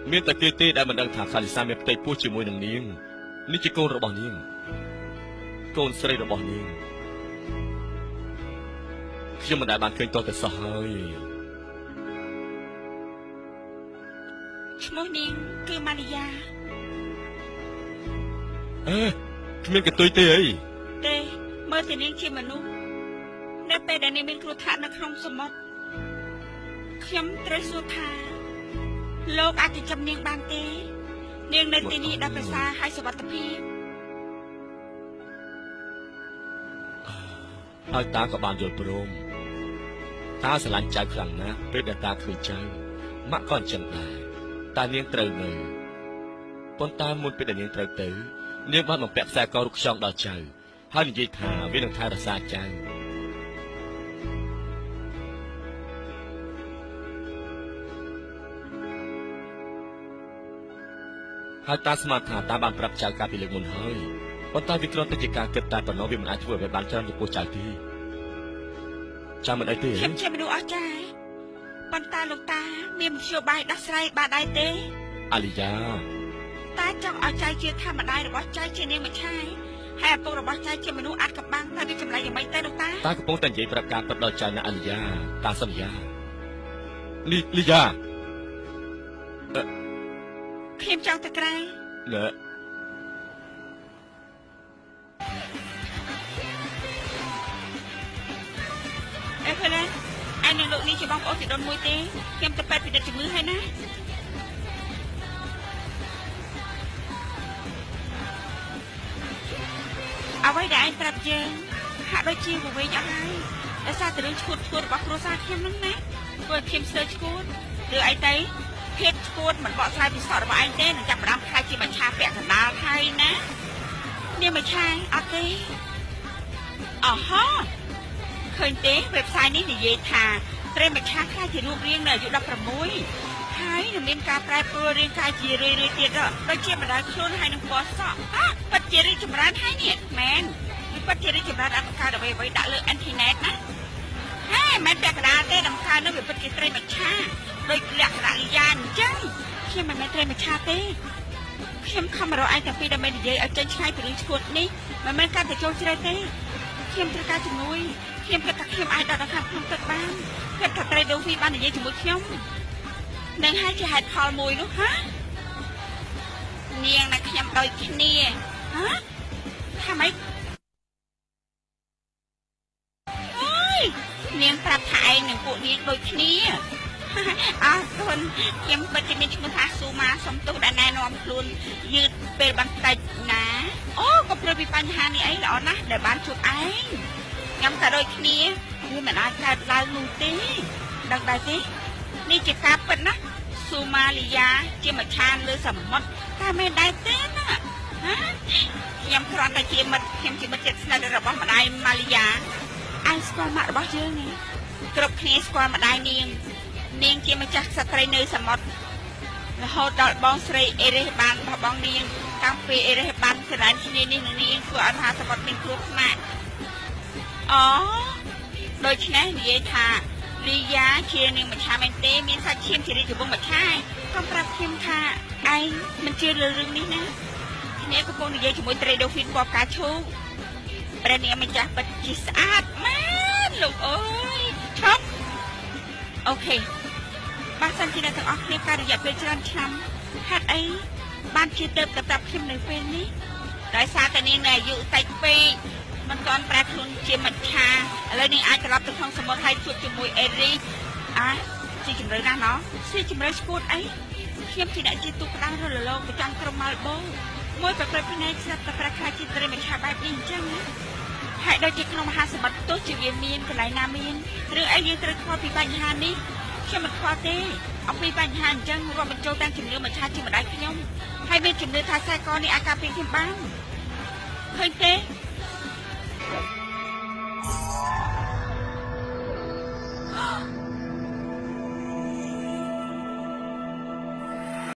មានតែគេទេដែលមិនដឹងថាខាលីសាមានផ្ទៃពោះជាមួយនឹងនាងនេះជាកូនរបស់នាងកូនស្រីរបស់នាងខ្ញុំមិនដែលបានឃើញតតែសោះហើយឈ្មោះនាងគឺម៉ារីយ៉ាគ្មានកន្ទុយទេអីទេមើលតែនាងជាមនុស្សនៅពេលដែលនាងមានគ្រោះថ្នាក់នៅក្នុងសមុទ្រខ្ញុំត្រូវសួរថាលោកអាចចិញ្ចឹមនាងបានទេនាងនៅទីនេះដែលប្រសើរហើយសុវត្ថិភាពហើយតាក៏បានយល់ព្រមតាស្រឡាញ់ចៅខ្លាំងណាស់ពេលដែលតាឃើញចៅម៉ាក់ក៏អញ្ចឹងដែរតានាងត្រូវនៅប៉ុន្តែមុនពេលដែលនាងត្រូវទៅនាងបានបំពាក់ខ្សែករូបខ្យងដល់ចៅហើយនិយាយថាវានឹងថែរក្សាចៅហើយតាស្មានថាតាបានប្រាប់ចៅកាលពីលើកមុនហើយប៉ុន្តែវាគ្រាន់តែជាការគិតតែប៉ុណ្ណោះវាមិនអាចធ្វើឲ្យបានច្រើនចំពោះចៅទេចៅមិនអីទេខ្ញុំជាមនុស្សអស្ចារ្យប៉ុន្តែលោកតាមានមធ្យោបាយដោះស្រាយបានដែរទេអាលីយ៉ាតាចង់ឲ្យចៅជឿថាម្ដាយរបស់ចៅជានាងមច្ឆាយហើយឪពុករបស់ចៅជាមនុស្សអាចកំបាំងតែវាចម្លែកយ៉ាងម៉េចទៅលោកតាតាកំពុងតែនិយាយប្រាប់ការពិតដល់ចៅណាអាលីយ៉ាតាសន្យាលីយ៉ាខ្ញុំចង់ទៅក្រៅអេពេលអញនឹងលោកនេះជាបងប្អូនជីដូនមួយទេខ្ញុំទៅពេទ្យពិនិត្យជំងឺហើយណាអ្វីដែលអញប្រាប់យើងហាក់ដូចជាវវិញអស់ហើយដោយសារតែរឿងឈួតរបស់គ្រួសារខ្ញុំហ្នឹងណាព្រោះខ្ញុំស្ទើរឈួតឬអីទៅភាពឈួតមិនបកស្រាយពីសក់របស់ឯងទេនឹងចាប់ផ្ដើមខ្លាចជាមច្ឆាពាក់កណ្ដាលហើយណានាងមច្ឆាអត់ទេអោះឃើញទេវេបសាយនេះនិយាយថាត្រីមច្ឆាខ្លាចជារូបរាងនៅអាយុ16ហើយនឹងមានការប្រែប្រួលរាងកាយជារឿយទៀតដូចជាបណ្ដាលខ្លួនហើយនឹងពណ៌សក់ពិតជារីកចម្រើនហើយនេះមែនវាពិតជារីកចម្រើនអត់កើតអ្វីដាក់លើអ៊ីនធឺណិតណាហើយមិនពាក់កណ្ដាលទេដំណើរនោះវាពិតជាត្រីមច្ឆាដូចលក្ខណៈលីយ៉ាអញ្ចឹងខ្ញុំមិនមែនត្រីមច្ឆាទេខ្ញុំខំរកឯងតាពីដើម្បីនិយាយឲ្យចេញឆ្ងាយពីរឿងឈួតនេះមិនមែនកាត់ទៅចូលជ្រៅទេខ្ញុំត្រូវការជំនួយខ្ញុំគិតថាខ្ញុំអាចដកដង្ហើមក្នុងទឹកបានគិតថាត្រីដូហ្វីបាននិយាយជាមួយខ្ញុំនឹងហើយជាហេតុផលមួយនោះហានាងနဲ့ខ្ញុំដូចគ្នាថាម៉េចអើយនាងប្រាប់ថាឯងនឹងពួកនាងដូចគ្នាអរគុណខ្ញុំពិតជាមានឈ្មោះថាស៊ូម៉ាសំទុះដែលណែនាំខ្លួនយឺតពេលបន្តិចណាអូក៏ព្រោះពីបញ្ហានេះអីល្អណាស់ដែលបានជួបឯងខ្ញុំតែដូចគ្នាវាមិនអាចកើតឡើងនោះទេដឹងដែរទេនេះជាការពិតណាស៊ូម៉ាលីយ៉ាជាមច្ឆាលើសមុទ្រតែមិនដែរទេណាខ្ញុំគ្រាន់តែជាមិត្តខ្ញុំជាមិត្តជិតស្និទ្ធរបស់ម្ដាយម៉ាលីយ៉ាឯងស្គាល់ម៉ាក់របស់យើងនេះគ្រប់គ្នាស្គាល់ម្ដាយនាងជាម្ចាស់ស្ត្រីនៅសមុទ្ររហូតដល់បងស្រីអេរ៉េសបានបោះបង់នាងតាំងពីអេរ៉េសបានស្រឡាញ់គ្នានេះនឹងនាងធ្វើឲ្យមហាសមុទ្រមានគ្រោះថ្នាក់អូដូច្នេះនិយាយថាលីយ៉ាជានាងមច្ឆាមែនទេមានសាច់ឈាមជារាជវង្សមច្ឆាកុំប្រាប់ខ្ញុំថាឯងមិនជឿលើរឿងនេះណាគ្នាកំពុងនិយាយជាមួយត្រីដូហ្វីនពណ៌ផ្កាឈូកព្រះនាងម្ចាស់ពិតជាស្អាតមែនលោកអើយឈប់អូខេបើសិនជាអ្នកទាំងអស់គ្នាការរយៈពេលច្រើនឆ្នាំហេតុអីបានជាទៅប្រាប់ខ្ញុំនៅពេលនេះដោយសារតែនាងនៅអាយុតិចពេកមិនទាន់ប្រែខ្លួនជាមច្ឆាឥឡូវនេះអាចត្រឡប់ទៅក្នុងសមុទ្រហើយជួបជាមួយអេរីជាជំរឿនណាស់ណោះជាជំរឿនស្គួតអីខ្ញុំជាអ្នកជាទូក្តាំងរលលោកប្រចាំក្រុមម៉ាល់បូមួយប្រព្រឹត្តភ្នែកស្រាប់តែប្រាខ្លាជាត្រីមច្ឆាបែបនេះអញ្ចឹងហើយដូចជាក្នុងមហាសមុទ្រទោះជាវាមានកន្លែងណាមានឬអីយើងត្រូវខ្វល់ពីបញ្ហានេះខ្ញុំមិនខ្វល់ទេអំពីបញ្ហាអញ្ចឹងរាប់បញ្ចូលទាំងជំនឿមច្ឆាជាម្ដាយខ្ញុំហើយមានជំនឿថាខ្សែកនេះអាចការពារខ្ញុំបានឃើញទេ